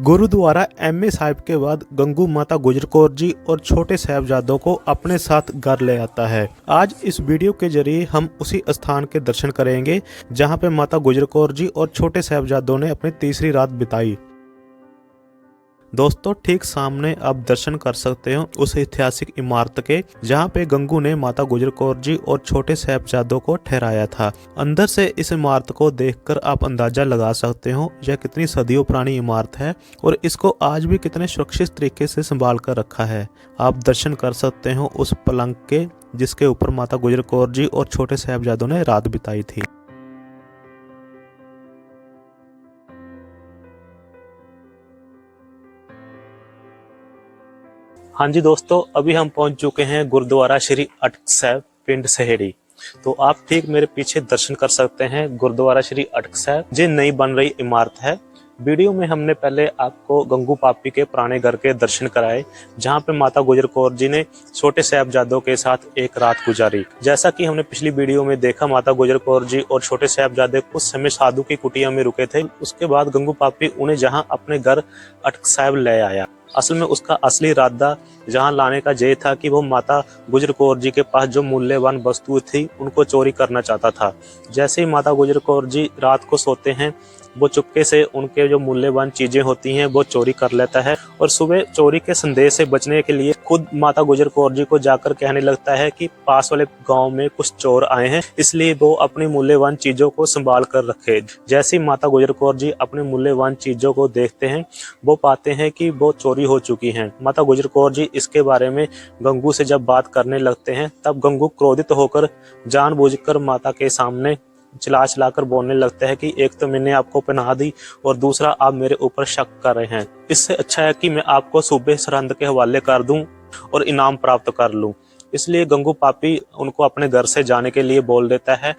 Gurdwara M A Sahib के बाद गंगू माता गुजर कौर जी और छोटे साहिबजादों को अपने साथ घर ले आता है। आज इस वीडियो के जरिए हम उसी स्थान के दर्शन करेंगे जहां पे माता गुजर कौर जी और छोटे साहिबजादों ने अपनी तीसरी रात बिताई। दोस्तों, ठीक सामने आप दर्शन कर सकते हो उस ऐतिहासिक इमारत के जहां पे गंगू ने माता गुजर कौर जी और छोटे साहिबजादों को ठहराया था। अंदर से इस इमारत को देखकर आप अंदाजा लगा सकते हो यह कितनी सदियों पुरानी इमारत है और इसको आज भी कितने सुरक्षित तरीके से संभाल कर रखा है। आप दर्शन कर सकते हो उस पलंग के जिसके ऊपर माता गुजर कौर जी और छोटे साहिबजादों ने रात बिताई थी। हाँ जी दोस्तों, अभी हम पहुंच चुके हैं गुरुद्वारा श्री अटक साहिब पिंड सहेड़ी। तो आप ठीक मेरे पीछे दर्शन कर सकते हैं गुरुद्वारा श्री अटक साहिब, जो नई बन रही इमारत है। वीडियो में हमने पहले आपको गंगू पापी के पुराने घर के दर्शन कराए, जहां पे माता गुजर कौर जी ने छोटे साहिबजादों के साथ एक रात गुजारी। जैसा कि हमने पिछली वीडियो में देखा, माता गुजर कौर जी और छोटे साहिबजादे कुछ समय साधु की कुटिया में रुके थे। उसके बाद गंगू पापी उन्हें जहां अपने घर अटक साहिब ले आया। असल में उसका असली इरादा जहां लाने का ये था कि वो माता गुजर कौर जी के पास जो मूल्यवान वस्तु थी उनको चोरी करना चाहता था। जैसे ही माता गुजर कौर जी रात को सोते हैं, वो चुपके से उनके जो मूल्यवान चीजें होती हैं वो चोरी कर लेता है और सुबह चोरी के संदेह से बचने के लिए खुद माता गुजर कौर जी को जाकर कहने लगता है कि पास वाले गांव में कुछ चोर आए हैं, इसलिए वो अपनी मूल्यवान चीजों को संभाल कर रखे। जैसे ही माता गुजर कौर जी अपने मूल्यवान चीजों को देखते हैं, वो पाते हैं कि वो चोरी हो चुकी हैं। माता गुजर कौर जी इसके बारे में गंगू से जब बात करने लगते हैं, तब गंगू क्रोधित होकर जानबूझकर माता के सामने चिल्ला चिल्लाकर बोलने लगता है कि एक तो मैंने आपको पनाह दी और दूसरा आप मेरे ऊपर शक कर रहे हैं। इससे अच्छा है कि मैं आपको सूबे सरहंद के हवाले कर दूं और इनाम प्राप्त कर लूं। इसलिए गंगू पापी उनको अपने घर से जाने के लिए बोल देता है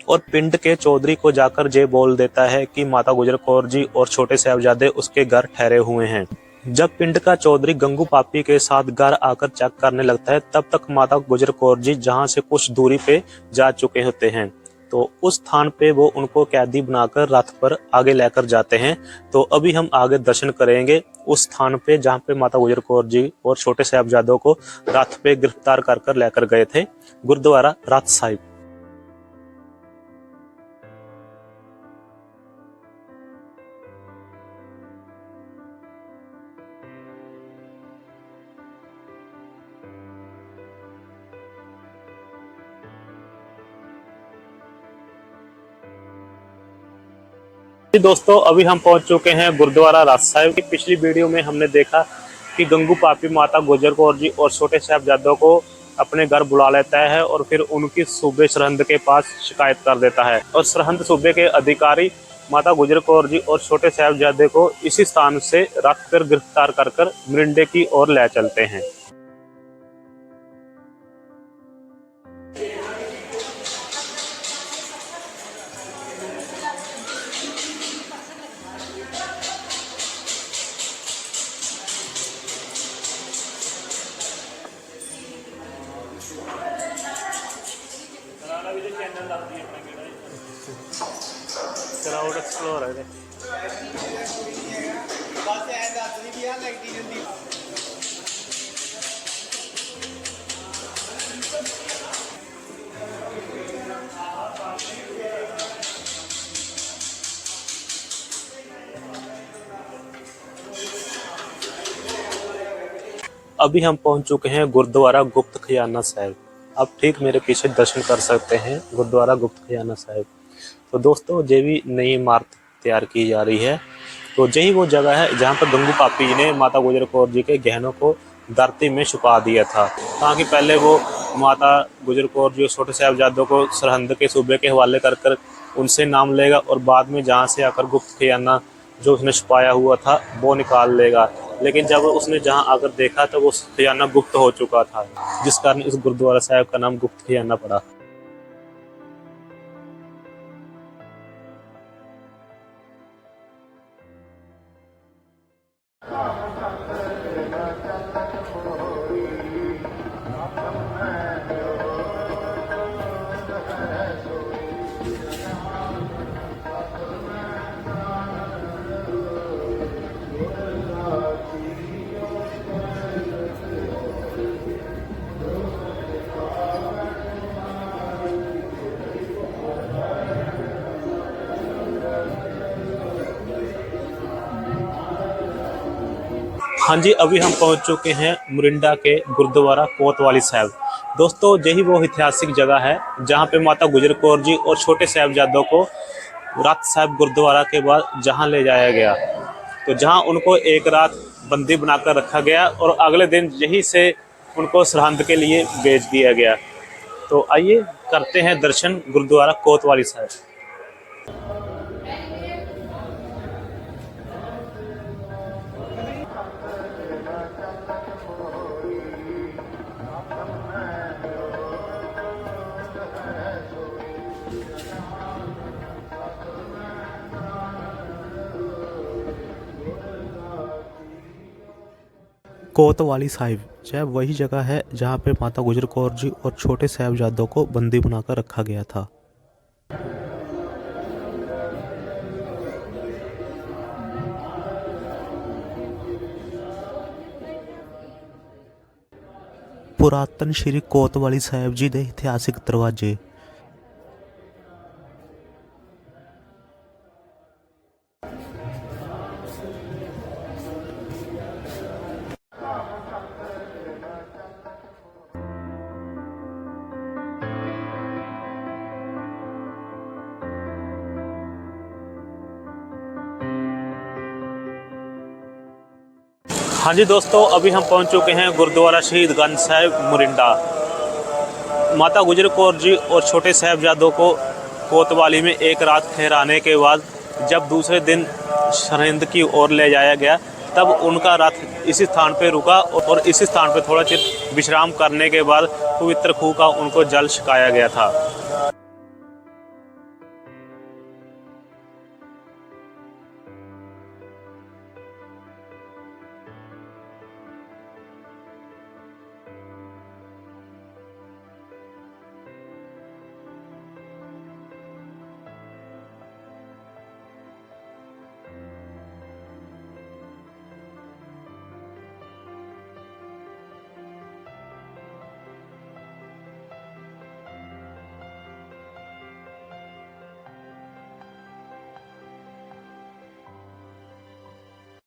और पिंड के चौधरी को जाकर ये बोल देता है कि माता गुजर कौर जी और छोटे साहिबजादे उसके घर ठहरे हुए हैं। जब पिंड का चौधरी गंगू पापी के साथ घर आकर चेक करने लगता है, तब तक माता गुजर कौर जी जहां से कुछ दूरी पे जा चुके होते हैं। तो उस स्थान पे वो उनको कैदी बनाकर रथ पर आगे लेकर जाते हैं। तो अभी हम आगे दर्शन करेंगे उस स्थान पे जहां पे माता गुजर कौर जी और छोटे साहिबजादों को रथ पे गिरफ्तार कर लेकर गए थे, गुरुद्वारा रथ साहिब। दोस्तों, अभी हम पहुंच चुके हैं गुरुद्वारा राज साहिब। की पिछली वीडियो में हमने देखा कि गंगू पापी माता गुजर कौर जी और छोटे साहिबजादों को अपने घर बुला लेता है और फिर उनकी सूबे सरहंद के पास शिकायत कर देता है और सरहंद सूबे के अधिकारी माता गुजर कौर जी और छोटे साहिबजादे को इसी स्थान से रथ पर गिरफ्तार कर मिरिंडे की ओर ले चलते हैं। क्राउड एक्सप्लोर है। अभी हम पहुंच चुके हैं गुरुद्वारा गुप्त खजाना साहिब। आप ठीक मेरे पीछे दर्शन कर सकते हैं गुरुद्वारा गुप्त खजाना साहिब। तो दोस्तों, ये भी नई इमारत तैयार की जा रही है। तो यही वो जगह है जहाँ पर गंगू पापी जी ने माता गुजर कौर जी के गहनों को धरती में छुपा दिया था, ताकि पहले वो माता गुजर कौर जी और छोटे साहिबजादों को सरहंद के सूबे के हवाले कर उनसे नाम लेगा और बाद में जहाँ से आकर गुप्त खजाना जो उसने छुपाया हुआ था वो निकाल लेगा। लेकिन जब उसने जहाँ आकर देखा तो वो खजाना गुप्त हो चुका था, जिस कारण इस गुरुद्वारा साहिब का नाम गुप्त खजाना पड़ा। हाँ जी, अभी हम पहुंच चुके हैं मोरिंडा के गुरुद्वारा कोतवाली साहिब। दोस्तों, यही वो ऐतिहासिक जगह है जहां पे माता गुजर कौर जी और छोटे साहिबजादों को रात साहिब गुरुद्वारा के बाद जहां ले जाया गया, तो जहां उनको एक रात बंदी बनाकर रखा गया और अगले दिन यहीं से उनको सरहंद के लिए भेज दिया गया। तो आइए करते हैं दर्शन गुरुद्वारा कोतवाली साहिब। कोतवाली साहिब यह वही जगह है जहाँ पे माता गुजर कौर जी और छोटे साहिबजादों को बंदी बनाकर रखा गया था। पुरातन श्री कोतवाली साहिब जी के इतिहासिक दरवाजे। हाँ जी दोस्तों, अभी हम पहुंच चुके हैं गुरुद्वारा शहीद गंज साहिब मोरिंडा। माता गुजर कौर जी और छोटे साहिबजादों को कोतवाली में एक रात ठहराने के बाद जब दूसरे दिन सरहिंद की ओर ले जाया गया, तब उनका रथ इसी स्थान पर रुका और इसी स्थान पर थोड़ा चिर विश्राम करने के बाद पवित्र खूह का उनको जल छिकाया गया था।